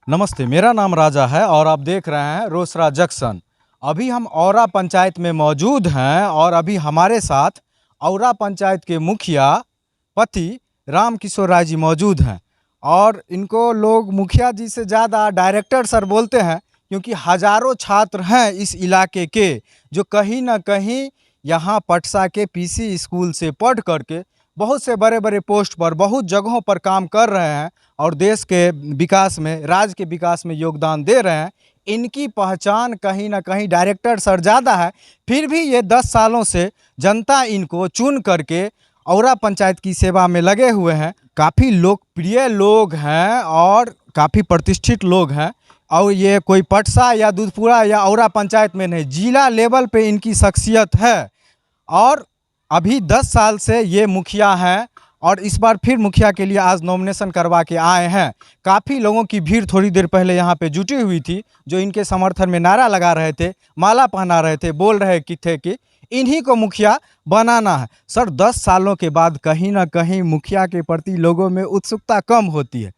नमस्ते, मेरा नाम राजा है और आप देख रहे हैं रोसड़ा जंक्शन। अभी हम औरा पंचायत में मौजूद हैं और अभी हमारे साथ औरा पंचायत के मुखिया पति राम किशोर राय जी मौजूद हैं और इनको लोग मुखिया जी से ज़्यादा डायरेक्टर सर बोलते हैं, क्योंकि हज़ारों छात्र हैं इस इलाके के जो कहीं ना कहीं यहाँ पटसा के पीसी स्कूल से पढ़ करके बहुत से बड़े बड़े पोस्ट पर बहुत जगहों पर काम कर रहे हैं और देश के विकास में, राज्य के विकास में योगदान दे रहे हैं। इनकी पहचान कहीं ना कहीं डायरेक्टर सर ज़्यादा है, फिर भी ये 10 सालों से जनता इनको चुन करके औरा पंचायत की सेवा में लगे हुए हैं। काफ़ी लोकप्रिय लोग हैं और काफ़ी प्रतिष्ठित लोग हैं और ये कोई पटसा या दूधपुरा या औरा पंचायत में नहीं, जिला लेवल पे इनकी शख्सियत है और अभी 10 साल से ये मुखिया हैं और इस बार फिर मुखिया के लिए आज नॉमिनेशन करवा के आए हैं। काफ़ी लोगों की भीड़ थोड़ी देर पहले यहाँ पे जुटी हुई थी जो इनके समर्थन में नारा लगा रहे थे, माला पहना रहे थे, बोल रहे थे कि इन्हीं को मुखिया बनाना है। सर, 10 सालों के बाद कहीं ना कहीं मुखिया के प्रति लोगों में उत्सुकता कम होती है,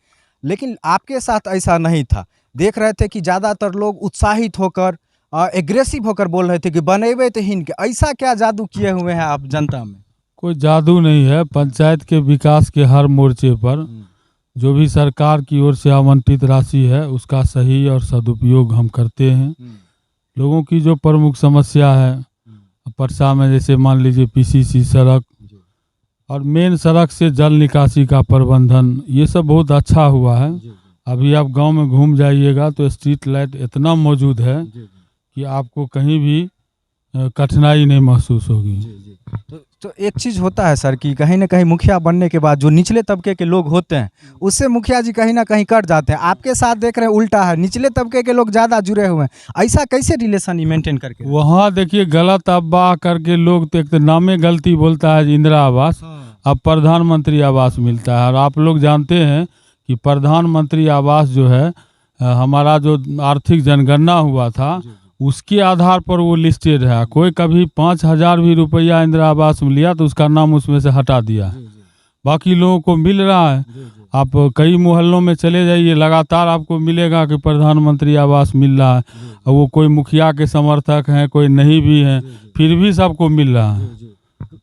लेकिन आपके साथ ऐसा नहीं था। देख रहे थे कि ज़्यादातर लोग उत्साहित होकर एग्रेसिव होकर बोल रहे थे कि बनेबे तो हिन के। ऐसा क्या जादू किए हुए हैं आप जनता में? कोई जादू नहीं है। पंचायत के विकास के हर मोर्चे पर जो भी सरकार की ओर से आवंटित राशि है उसका सही और सदुपयोग हम करते हैं। लोगों की जो प्रमुख समस्या है परसा में, जैसे मान लीजिए पीसीसी सड़क और मेन सड़क से जल निकासी का प्रबंधन, ये सब बहुत अच्छा हुआ है। अभी आप गांव में घूम जाइएगा तो स्ट्रीट लाइट इतना मौजूद है कि आपको कहीं भी कठिनाई नहीं महसूस होगी। तो एक चीज़ होता है सर कि कहीं ना कहीं मुखिया बनने के बाद जो निचले तबके के लोग होते हैं उससे मुखिया जी कहीं ना कहीं कट जाते हैं। आपके साथ देख रहे हैं उल्टा है, निचले तबके के लोग ज़्यादा जुड़े हुए हैं। ऐसा कैसे रिलेशन मेंटेन करके? वहाँ देखिए गलत अफवाह करके लोग तो एक तो नामे गलती बोलता है इंदिरा आवास, अब प्रधानमंत्री आवास मिलता है। और आप लोग जानते हैं कि प्रधानमंत्री आवास जो है हमारा जो आर्थिक जनगणना हुआ था उसके आधार पर वो लिस्टेड है। कोई कभी 5,000 भी रुपया इंदिरा आवास में लिया तो उसका नाम उसमें से हटा दिया है। बाकी लोगों को मिल रहा है। आप कई मोहल्लों में चले जाइए, लगातार आपको मिलेगा कि प्रधानमंत्री आवास मिल रहा है। और वो कोई मुखिया के समर्थक हैं, कोई नहीं भी हैं, फिर भी सबको मिल रहा है।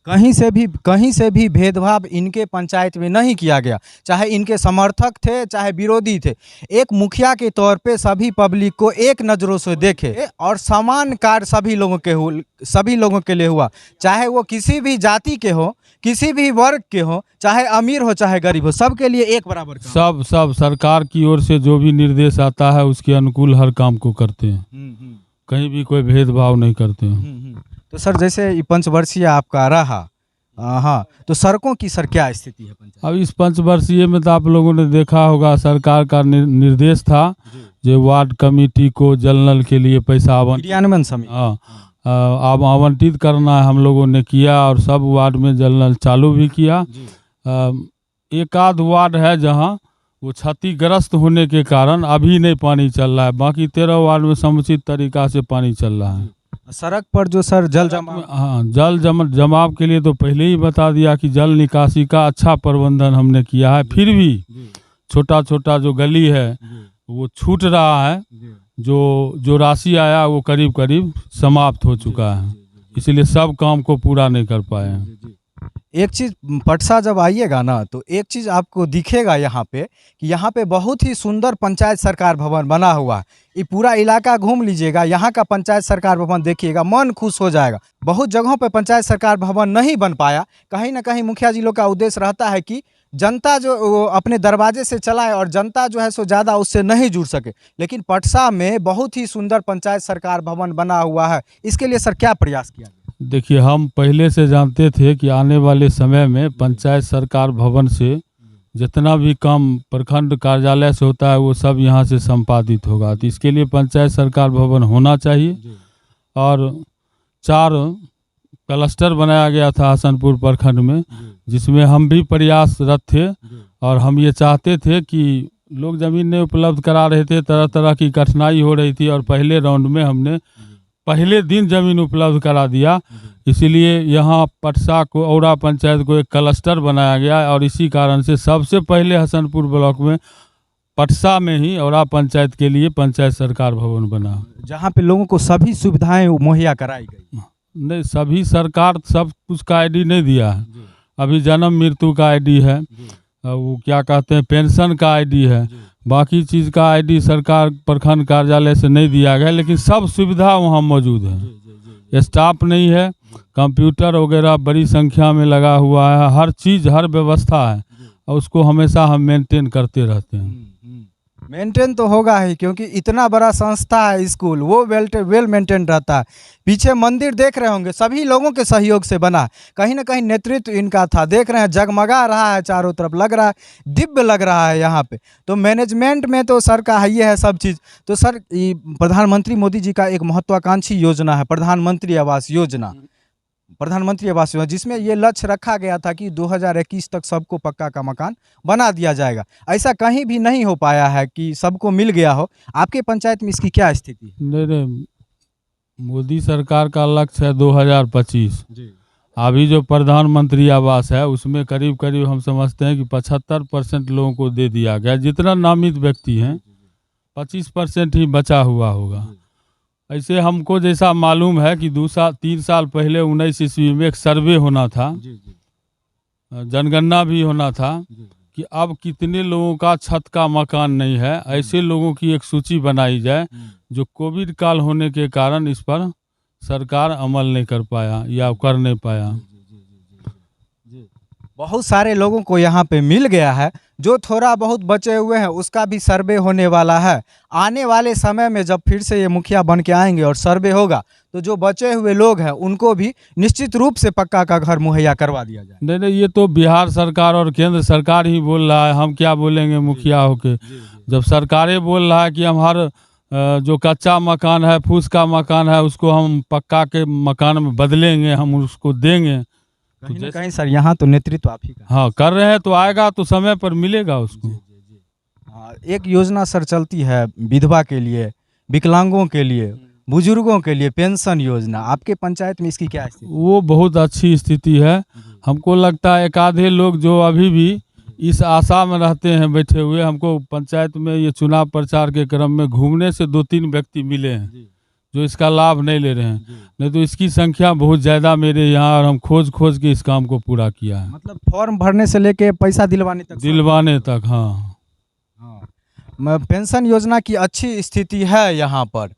कहीं से भी भेदभाव इनके पंचायत में नहीं किया गया, चाहे इनके समर्थक थे चाहे विरोधी थे। एक मुखिया के तौर पे सभी पब्लिक को एक नज़रों से देखे और समान कार्य सभी लोगों के लिए हुआ, चाहे वो किसी भी जाति के हो, किसी भी वर्ग के हो, चाहे अमीर हो चाहे गरीब हो, सबके लिए एक बराबर काम। सब सरकार की ओर से जो भी निर्देश आता है उसके अनुकूल हर काम को करते हैं। कहीं भी कोई भेदभाव नहीं करते हैं। तो सर, जैसे पंचवर्षीय आपका रहा, हाँ, तो सड़कों की सर क्या स्थिति है पंचायत? अब इस पंचवर्षीय में तो आप लोगों ने देखा होगा सरकार का निर्देश था जो वार्ड कमेटी को जल नल के लिए पैसा आवंटित करना है, हम लोगों ने किया और सब वार्ड में जल नल चालू भी किया। एक आध वार्ड है जहाँ वो क्षतिग्रस्त होने के कारण अभी नहीं पानी चल रहा है, बाकी 13 वार्ड में समुचित तरीका से पानी चल रहा है। सड़क पर जो सर जल जमाव के लिए तो पहले ही बता दिया कि जल निकासी का अच्छा प्रबंधन हमने किया है। फिर भी छोटा छोटा जो गली है वो छूट रहा है, जो राशि आया वो करीब करीब समाप्त हो चुका है, इसलिए सब काम को पूरा नहीं कर पाए हैं। एक चीज़, पटसा जब आइएगा ना तो एक चीज़ आपको दिखेगा यहाँ पे कि यहाँ पे बहुत ही सुंदर पंचायत सरकार भवन बना हुआ है। ये पूरा इलाका घूम लीजिएगा, यहाँ का पंचायत सरकार भवन देखिएगा, मन खुश हो जाएगा। बहुत जगहों पे पंचायत सरकार भवन नहीं बन पाया, कहीं ना कहीं मुखिया जी लोग का उद्देश्य रहता है कि जनता जो अपने दरवाजे से चलाए और जनता जो है सो ज़्यादा उससे नहीं जुड़ सके। लेकिन पटसा में बहुत ही सुंदर पंचायत सरकार भवन बना हुआ है, इसके लिए सर क्या प्रयास किया? देखिए, हम पहले से जानते थे कि आने वाले समय में पंचायत सरकार भवन से जितना भी काम प्रखंड कार्यालय से होता है वो सब यहाँ से संपादित होगा। तो इसके लिए पंचायत सरकार भवन होना चाहिए। और 4 क्लस्टर बनाया गया था हसनपुर प्रखंड में, जिसमें हम भी प्रयासरत थे और हम ये चाहते थे कि लोग ज़मीन नहीं उपलब्ध करा रहे थे, तरह तरह की कठिनाई हो रही थी और पहले राउंड में हमने पहले दिन ज़मीन उपलब्ध करा दिया। इसीलिए यहाँ पटसा को, औरा पंचायत को एक क्लस्टर बनाया गया और इसी कारण से सबसे पहले हसनपुर ब्लॉक में पटसा में ही औरा पंचायत के लिए पंचायत सरकार भवन बना। जहाँ पे लोगों को सभी सुविधाएं मुहैया कराई गई। नहीं, सभी सरकार सब कुछ का आईडी नहीं दिया है। अभी जन्म मृत्यु का आईडी है, वो क्या कहते हैं पेंशन का आईडी है, बाकी चीज़ का आईडी सरकार प्रखंड कार्यालय से नहीं दिया गया, लेकिन सब सुविधा वहाँ मौजूद है। स्टाफ नहीं है, कंप्यूटर वगैरह बड़ी संख्या में लगा हुआ है, हर चीज़ हर व्यवस्था है और उसको हमेशा हम मेंटेन करते रहते हैं। मेंटेन तो होगा ही, क्योंकि इतना बड़ा संस्था है स्कूल, वो वेल मेंटेन रहता है। पीछे मंदिर देख रहे होंगे, सभी लोगों के सहयोग से बना, कहीं ना कहीं नेतृत्व इनका था। देख रहे हैं जगमगा रहा है चारों तरफ, लग रहा है दिव्य लग रहा है यहाँ पे। तो मैनेजमेंट में तो सर का ये है सब चीज़। तो सर प्रधानमंत्री मोदी जी का एक महत्वाकांक्षी योजना है प्रधानमंत्री आवास योजना, जिसमें ये लक्ष्य रखा गया था कि 2021 तक सबको पक्का का मकान बना दिया जाएगा। ऐसा कहीं भी नहीं हो पाया है कि सबको मिल गया हो। आपके पंचायत में इसकी क्या स्थिति है? नहीं, मोदी सरकार का लक्ष्य है 2025। अभी जो प्रधानमंत्री आवास है उसमें करीब करीब हम समझते हैं कि 75% लोगों को दे दिया गया। जितना नामित व्यक्ति हैं 25% ही बचा हुआ होगा। ऐसे हमको जैसा मालूम है कि 3 साल पहले 19 ईस्वी में एक सर्वे होना था, जनगणना भी होना था कि अब कितने लोगों का छत का मकान नहीं है। ऐसे लोगों की एक सूची बनाई जाए। जो कोविड काल होने के कारण इस पर सरकार अमल नहीं कर पाया या कर नहीं पाया। बहुत सारे लोगों को यहाँ पे मिल गया है, जो थोड़ा बहुत बचे हुए हैं उसका भी सर्वे होने वाला है। आने वाले समय में जब फिर से ये मुखिया बन के आएंगे और सर्वे होगा तो जो बचे हुए लोग हैं उनको भी निश्चित रूप से पक्का का घर मुहैया करवा दिया जाए। नहीं, ये तो बिहार सरकार और केंद्र सरकार ही बोल रहा है, हम क्या बोलेंगे मुखिया होके। जब सरकारें बोल रहा है कि हम हर जो कच्चा मकान है, फूस का मकान है, उसको हम पक्का के मकान में बदलेंगे, हम उसको देंगे। कहीं ना कहीं सर यहाँ तो नेतृत्व आप ही का। हाँ, कर रहे हैं तो आएगा तो समय पर मिलेगा उसको। एक योजना सर चलती है विधवा के लिए, विकलांगों के लिए, बुजुर्गों के लिए पेंशन योजना, आपके पंचायत में इसकी क्या स्थिति? वो बहुत अच्छी स्थिति है। हमको लगता है एक आधे लोग जो अभी भी इस आशा में रहते हैं बैठे हुए, हमको पंचायत में ये चुनाव प्रचार के क्रम में घूमने से 2-3 व्यक्ति मिले हैं जो इसका लाभ नहीं ले रहे हैं। नहीं तो इसकी संख्या बहुत ज़्यादा मेरे यहाँ, और हम खोज के इस काम को पूरा किया है। मतलब फॉर्म भरने से लेके पैसा दिलवाने तक। हाँ, पेंशन योजना की अच्छी स्थिति है यहाँ पर।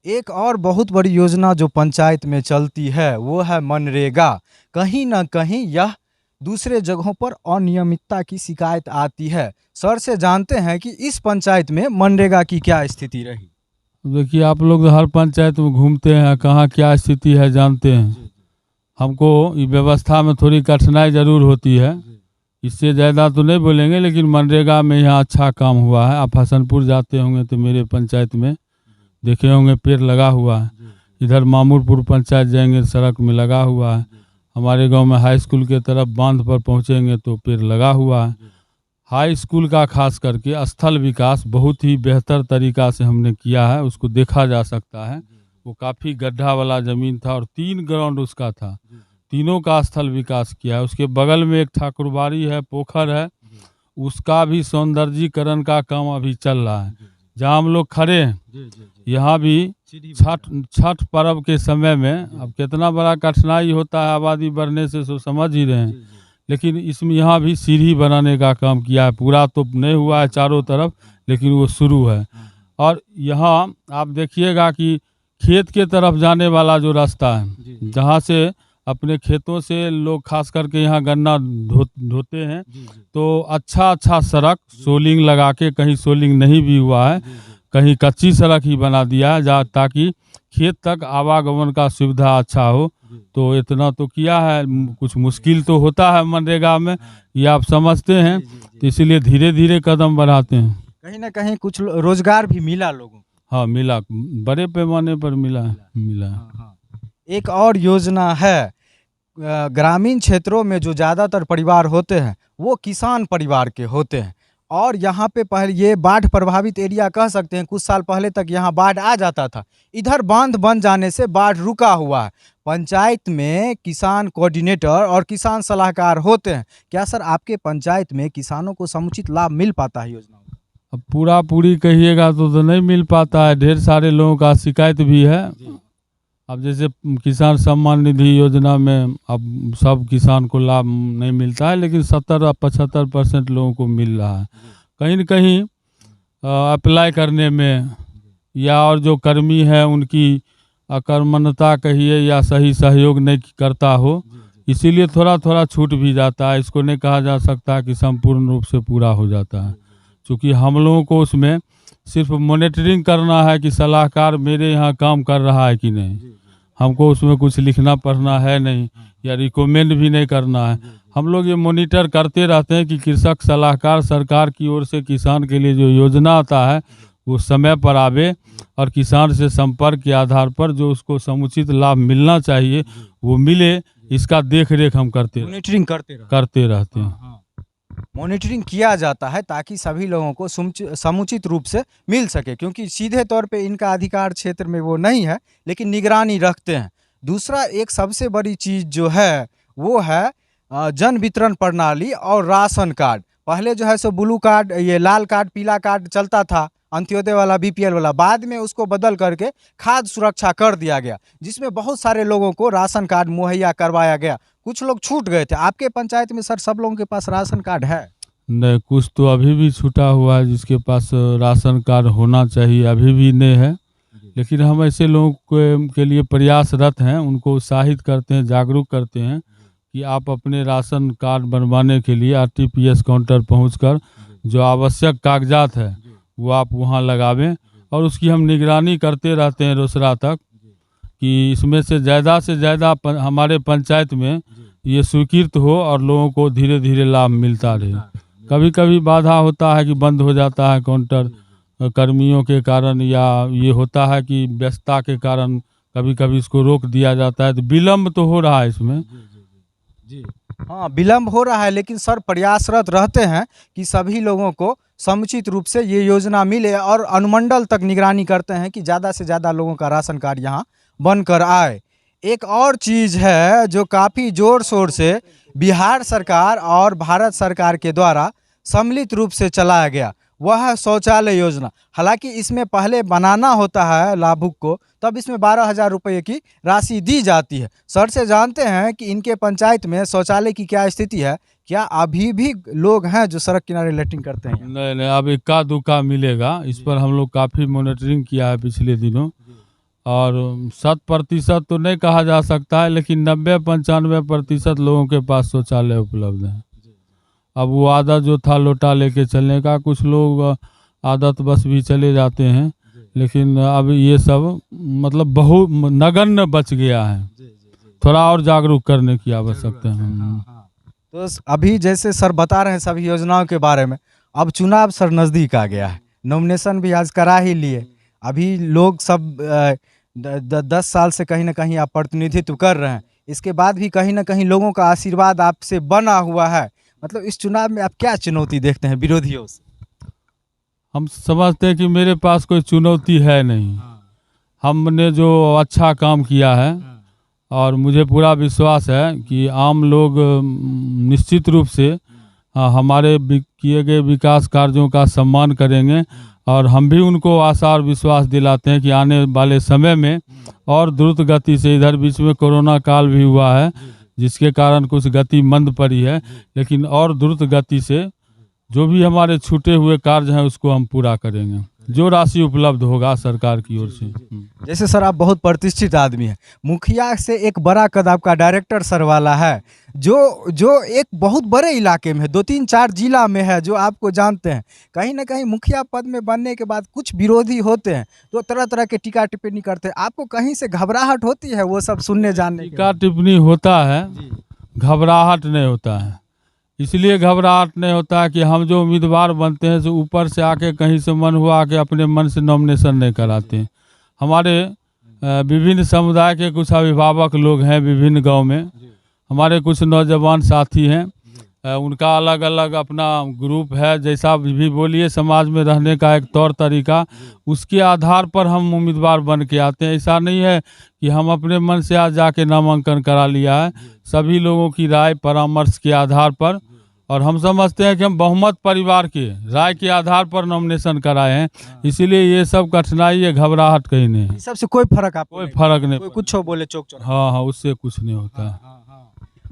एक और बहुत बड़ी योजना जो पंचायत में चलती है वो है मनरेगा। कहीं ना कहीं यह दूसरे जगहों पर अनियमितता की शिकायत आती है। सर से जानते हैं कि इस पंचायत में मनरेगा की क्या स्थिति रही। देखिए, आप लोग हर पंचायत में घूमते हैं, कहाँ क्या स्थिति है जानते हैं। हमको ये व्यवस्था में थोड़ी कठिनाई ज़रूर होती है, इससे ज़्यादा तो नहीं बोलेंगे, लेकिन मनरेगा में यहाँ अच्छा काम हुआ है। आप हसनपुर जाते होंगे तो मेरे पंचायत में देखे होंगे पेड़ लगा हुआ है। इधर मामूरपुर पंचायत जाएंगे सड़क में लगा हुआ है। हमारे गांव में हाई स्कूल के तरफ बांध पर पहुंचेंगे तो पेड़ लगा हुआ है। हाई स्कूल का खास करके स्थल विकास बहुत ही बेहतर तरीका से हमने किया है, उसको देखा जा सकता है। वो काफ़ी गड्ढा वाला ज़मीन था और 3 ग्राउंड उसका था, तीनों का स्थल विकास किया है। उसके बगल में एक ठाकुरबाड़ी है, पोखर है, उसका भी सौंदर्यीकरण का काम अभी चल रहा है। जहाँ हम लोग खड़े हैं यहाँ भी छठ पर्व के समय में अब कितना बड़ा कठिनाई होता है आबादी बढ़ने से, सो समझ ही रहे हैं, लेकिन इसमें यहाँ भी सीढ़ी बनाने का काम किया है। पूरा तो नहीं हुआ है चारों तरफ, लेकिन वो शुरू है। और यहाँ आप देखिएगा कि खेत के तरफ जाने वाला जो रास्ता है, जहाँ से अपने खेतों से लोग खास करके यहाँ गन्ना ढोते हैं, तो अच्छा सड़क सोलिंग लगा के, कहीं सोलिंग नहीं भी हुआ है, कहीं कच्ची सड़क ही बना दिया है ताकि खेत तक आवागमन का सुविधा अच्छा हो। तो इतना तो किया है। कुछ मुश्किल तो होता है मनरेगा में, ये आप समझते हैं, तो इसीलिए धीरे धीरे कदम बढ़ाते हैं। कहीं ना कहीं कुछ रोजगार भी मिला लोगों को। हाँ, मिला, बड़े पैमाने पर मिला। एक और योजना है, ग्रामीण क्षेत्रों में जो ज़्यादातर परिवार होते हैं वो किसान परिवार के होते हैं, और यहाँ पे पहले ये बाढ़ प्रभावित एरिया कह सकते हैं। कुछ साल पहले तक यहाँ बाढ़ आ जाता था, इधर बांध बन जाने से बाढ़ रुका हुआ है। पंचायत में किसान कोऑर्डिनेटर और किसान सलाहकार होते हैं। क्या सर आपके पंचायत में किसानों को समुचित लाभ मिल पाता है योजना? अब पूरा पूरी कहिएगा तो नहीं मिल पाता है, ढेर सारे लोगों का शिकायत भी है। अब जैसे किसान सम्मान निधि योजना में अब सब किसान को लाभ नहीं मिलता है, लेकिन 70-75% लोगों को मिल रहा है। कहीं न कहीं अप्लाई करने में या और जो कर्मी है उनकी अकर्मण्यता कहिए या सही सहयोग नहीं करता हो, इसीलिए थोड़ा थोड़ा छूट भी जाता है। इसको नहीं कहा जा सकता कि संपूर्ण रूप से पूरा हो जाता है, क्योंकि हम लोगों को उसमें सिर्फ मॉनिटरिंग करना है कि सलाहकार मेरे यहाँ काम कर रहा है कि नहीं। हमको उसमें कुछ लिखना पढ़ना है नहीं या रिकमेंड भी नहीं करना है। हम लोग ये मॉनिटर करते रहते हैं कि कृषक सलाहकार सरकार की ओर से किसान के लिए जो योजना आता है वो समय पर आवे और किसान से संपर्क के आधार पर जो उसको समुचित लाभ मिलना चाहिए वो मिले, इसका देख रेख हम मॉनिटरिंग करते रहते हैं। मॉनिटरिंग किया जाता है ताकि सभी लोगों को समुचित रूप से मिल सके, क्योंकि सीधे तौर पे इनका अधिकार क्षेत्र में वो नहीं है, लेकिन निगरानी रखते हैं। दूसरा एक सबसे बड़ी चीज़ जो है वो है जन वितरण प्रणाली और राशन कार्ड। पहले जो है सो ब्लू कार्ड, ये लाल कार्ड, पीला कार्ड चलता था, अंत्योदय वाला, बीपीएल वाला। बाद में उसको बदल करके खाद्य सुरक्षा कर दिया गया, जिसमें बहुत सारे लोगों को राशन कार्ड मुहैया करवाया गया। कुछ लोग छूट गए थे। आपके पंचायत में सर सब लोगों के पास राशन कार्ड है? नहीं, कुछ तो अभी भी छूटा हुआ है, जिसके पास राशन कार्ड होना चाहिए अभी भी नहीं है। लेकिन हम ऐसे लोगों के लिए प्रयासरत हैं, उनको उत्साहित करते हैं, जागरूक करते हैं कि आप अपने राशन कार्ड बनवाने के लिए आरटीपीएस काउंटर पहुंचकर जो आवश्यक कागजात है वो आप वहां लगावें, और उसकी हम निगरानी करते रहते हैं रोसड़ा तक कि इसमें से ज़्यादा हमारे पंचायत में ये स्वीकृत हो और लोगों को धीरे धीरे लाभ मिलता रहे। कभी कभी बाधा होता है कि बंद हो जाता है काउंटर कर्मियों के कारण, या ये होता है कि व्यस्तता के कारण कभी कभी इसको रोक दिया जाता है, तो विलम्ब तो हो रहा है इसमें। हाँ, विलम्ब हो रहा है, लेकिन सर प्रयासरत रहते हैं कि सभी लोगों को समुचित रूप से ये योजना मिले, और अनुमंडल तक निगरानी करते हैं कि ज़्यादा से ज़्यादा लोगों का राशन कार्ड यहाँ बनकर आए। एक और चीज़ है जो काफ़ी ज़ोर शोर से बिहार सरकार और भारत सरकार के द्वारा सम्मिलित रूप से चलाया गया, वह है शौचालय योजना। हालांकि इसमें पहले बनाना होता है लाभुक को, तब इसमें 12,000 रुपये की राशि दी जाती है। सर से जानते हैं कि इनके पंचायत में शौचालय की क्या स्थिति है, क्या अभी भी लोग हैं जो सड़क किनारे लैट्रिन करते हैं? नहीं, अब इक्का दुक्का मिलेगा। इस पर हम लोग काफ़ी मॉनिटरिंग किया है पिछले दिनों, और 100% तो नहीं कहा जा सकता है, लेकिन 90-95% लोगों के पास शौचालय उपलब्ध है। अब वो आदत जो था लोटा लेके चलने का, कुछ लोग आदत बस भी चले जाते हैं, लेकिन अब ये सब मतलब बहुत नगण्य बच गया है। थोड़ा और जागरूक करने की आवश्यकता है। तो अभी जैसे सर बता रहे हैं सभी योजनाओं के बारे में, अब चुनाव सर नज़दीक आ गया है, नॉमिनेशन भी आज करा ही लिए। अभी लोग सब 10 साल से कहीं ना कहीं आप प्रतिनिधित्व कर रहे हैं, इसके बाद भी कहीं ना कहीं लोगों का आशीर्वाद आपसे बना हुआ है। मतलब इस चुनाव में आप क्या चुनौती देखते हैं विरोधियों से? हम समझते हैं कि मेरे पास कोई चुनौती है नहीं। हमने जो अच्छा काम किया है, और मुझे पूरा विश्वास है कि आम लोग निश्चित रूप से हमारे किए गए विकास कार्यों का सम्मान करेंगे, और हम भी उनको आशा और विश्वास दिलाते हैं कि आने वाले समय में और द्रुत गति से, इधर बीच में कोरोना काल भी हुआ है जिसके कारण कुछ गति मंद पड़ी है, लेकिन और द्रुत गति से जो भी हमारे छूटे हुए कार्य हैं उसको हम पूरा करेंगे, जो राशि उपलब्ध होगा सरकार की ओर से। जैसे सर आप बहुत प्रतिष्ठित आदमी हैं, मुखिया से एक बड़ा कद आपका डायरेक्टर सर वाला है, जो एक बहुत बड़े इलाके में है, 2-3-4 जिला में है, जो आपको जानते हैं। कहीं ना कहीं मुखिया पद में बनने के बाद कुछ विरोधी होते हैं तो तरह तरह के टीका टिप्पणी करते हैं, आपको कहीं से घबराहट होती है वो सब सुनने जानने? टीका टिप्पणी होता है, घबराहट नहीं होता है। इसलिए घबराहट नहीं होता है कि हम जो उम्मीदवार बनते हैं तो ऊपर से आके कहीं से मन हुआ के अपने मन से नॉमिनेशन नहीं कराते हैं। हमारे विभिन्न समुदाय के कुछ अभिभावक लोग हैं विभिन्न गांव में, हमारे कुछ नौजवान साथी हैं, उनका अलग अलग अपना ग्रुप है, जैसा भी बोलिए समाज में रहने का एक तौर तरीका, उसके आधार पर हम उम्मीदवार बन के आते हैं। ऐसा नहीं है कि हम अपने मन से आज जाके नामांकन करा लिया है। सभी लोगों की राय परामर्श के आधार पर और हम समझते हैं कि हम बहुमत परिवार के राय के आधार पर नॉमिनेशन कराए हैं, इसीलिए ये सब कठिनाई या घबराहट कहीं नहीं है। इस सबसे कोई फर्क आपको कोई नहीं फर्क पड़ता? नहीं कोई कुछ बोले चौक चौराहे? हाँ हाँ, उससे कुछ नहीं होता है। हाँ, हाँ।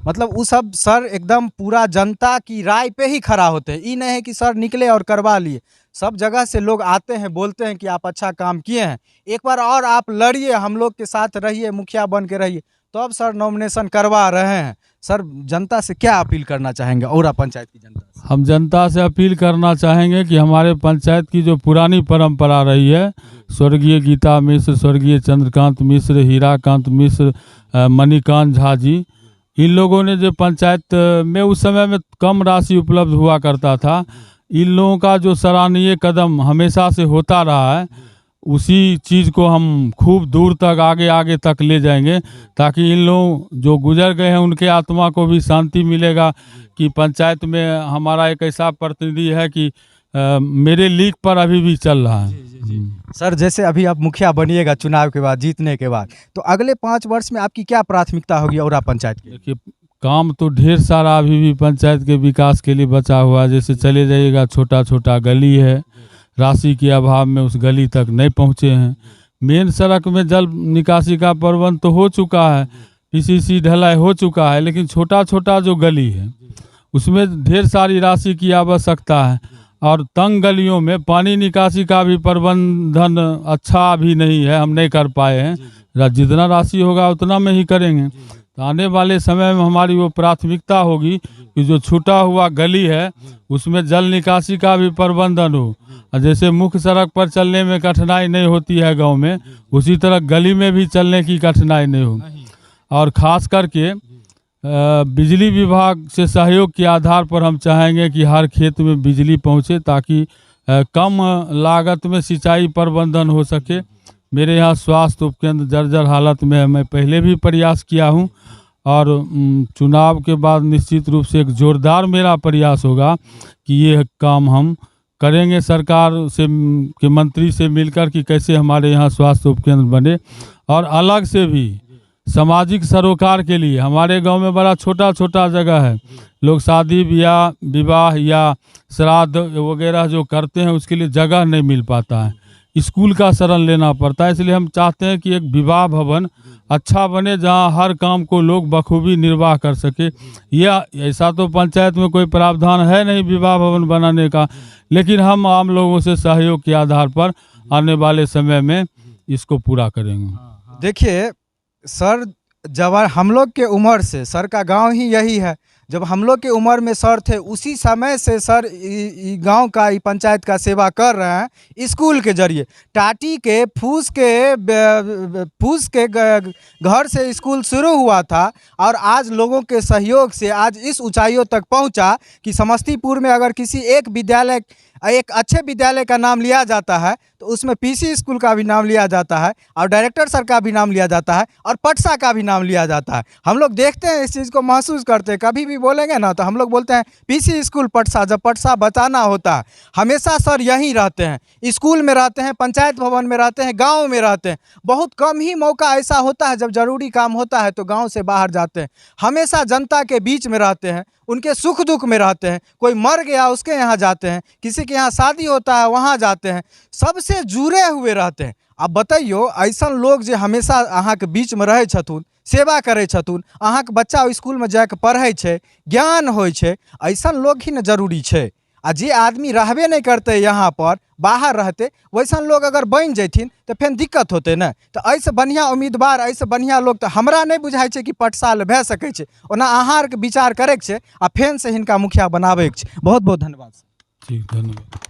मतलब वो सब सर एकदम पूरा जनता की राय पे ही खड़ा होते हैं, ये नहीं है कि सर निकले और करवा लिए। सब जगह से लोग आते हैं, बोलते हैं कि आप अच्छा काम किए हैं, एक बार और आप लड़िए, हम लोग के साथ रहिए, मुखिया बन के रहिए, तो अब सर नॉमिनेशन करवा रहे हैं। सर जनता से क्या अपील करना चाहेंगे, औरा पंचायत की जनता से? हम जनता से अपील करना चाहेंगे कि हमारे पंचायत की जो पुरानी परंपरा रही है, स्वर्गीय गीता मिश्र, स्वर्गीय चंद्रकांत मिश्र, हीराकांत मिश्र, मणिकांत झा जी, इन लोगों ने जो पंचायत में उस समय में कम राशि उपलब्ध हुआ करता था, इन लोगों का जो सराहनीय कदम हमेशा से होता रहा है, उसी चीज़ को हम खूब दूर तक आगे आगे तक ले जाएंगे, ताकि इन लोग जो गुजर गए हैं उनके आत्मा को भी शांति मिलेगा कि पंचायत में हमारा एक ऐसा प्रतिनिधि है कि मेरे लीक पर अभी भी चल रहा है। सर जैसे अभी आप मुखिया बनिएगा चुनाव के बाद, जीतने के बाद, तो अगले 5 वर्ष में आपकी क्या प्राथमिकता होगी औरा पंचायत की? देखिए, काम तो ढेर सारा अभी भी पंचायत के विकास के लिए बचा हुआ है। जैसे चले जाइएगा, छोटा छोटा गली है, राशि के अभाव में उस गली तक नहीं पहुँचे हैं। मेन सड़क में जल निकासी का प्रबंध तो हो चुका है, पीसीसी ढलाई हो चुका है, लेकिन छोटा छोटा जो गली है उसमें ढेर सारी राशि की आवश्यकता है। और तंग गलियों में पानी निकासी का भी प्रबंधन अच्छा भी नहीं है, हम नहीं कर पाए हैं। जितना राशि होगा उतना में ही करेंगे। तो आने वाले समय में हमारी वो प्राथमिकता होगी कि जो छूटा हुआ गली है उसमें जल निकासी का भी प्रबंधन हो। और जैसे मुख्य सड़क पर चलने में कठिनाई नहीं होती है गांव में, उसी तरह गली में भी चलने की कठिनाई नहीं हो। और ख़ास करके बिजली विभाग से सहयोग के आधार पर हम चाहेंगे कि हर खेत में बिजली पहुंचे, ताकि कम लागत में सिंचाई प्रबंधन हो सके। मेरे यहाँ स्वास्थ्य उपकेंद्र जर्जर हालत में है, मैं पहले भी प्रयास किया हूं, और चुनाव के बाद निश्चित रूप से एक जोरदार मेरा प्रयास होगा कि ये काम हम करेंगे सरकार से के मंत्री से मिलकर कि कैसे हमारे यहाँ स्वास्थ्य उपकेंद्र बने। और अलग से भी सामाजिक सरोकार के लिए हमारे गांव में बड़ा छोटा छोटा जगह है, लोग शादी ब्याह विवाह या श्राद्ध वगैरह जो करते हैं उसके लिए जगह नहीं मिल पाता है, स्कूल का शरण लेना पड़ता है। इसलिए हम चाहते हैं कि एक विवाह भवन अच्छा बने जहां हर काम को लोग बखूबी निर्वाह कर सके। यह ऐसा तो पंचायत में कोई प्रावधान है नहीं विवाह भवन बनाने का, लेकिन हम आम लोगों से सहयोग के आधार पर आने वाले समय में इसको पूरा करेंगे। देखिए सर, जब हम लोग के उम्र से, सर का गांव ही यही है, जब हम लोग के उम्र में सर थे उसी समय से सर गांव का पंचायत का सेवा कर रहे हैं। स्कूल के जरिए टाटी के फूस के घर से स्कूल शुरू हुआ था, और आज लोगों के सहयोग से आज इस ऊंचाइयों तक पहुंचा कि समस्तीपुर में अगर किसी एक अच्छे विद्यालय का नाम लिया जाता है तो उसमें पीसी स्कूल का भी नाम लिया जाता है, और डायरेक्टर सर का भी नाम लिया जाता है, और पटसा का भी नाम लिया जाता है। हम लोग देखते हैं, इस चीज़ को महसूस करते हैं। कभी भी बोलेंगे ना तो हम लोग बोलते हैं पीसी स्कूल पटसा। जब पटसा बचाना होता है हमेशा सर यहीं रहते हैं, स्कूल में रहते हैं, पंचायत भवन में रहते हैं, गाँव में रहते हैं। बहुत कम ही मौका ऐसा होता है जब जरूरी काम होता है तो गाँव से बाहर जाते हैं। हमेशा जनता के बीच में रहते हैं, उनके सुख दुख में रहते हैं। कोई मर गया उसके यहाँ जाते हैं, किसी के यहाँ शादी होता है वहाँ जाते हैं, सबसे जुड़े हुए रहते हैं। अब बताइयो, ऐसा लोग जो हमेशा अहाँ के बीच में रहे छथुन, सेवा करे छथुन, अहाँ के बच्चा स्कूल में जाके पढ़े छे, ज्ञान होय छे, ऐसा लोग ही न जरूरी छे। आ जे आदमी रहबे नहीं करते यहाँ पर, बाहर रहते, वैसा लोग अगर बन जैथिन तो फिर दिक्कत होते न। तो ऐसे बढ़िया उम्मीदवार, ऐसे बढ़िया लोग तो हमरा नहीं बुझाई छे कि पटसाल भए सकै छे। ओना अहाँ आर के विचार करे के छे आ फेन से हिनका मुखिया बनाबे के छे। बहुत बहुत धन्यवाद। ठीक, धन्यवाद।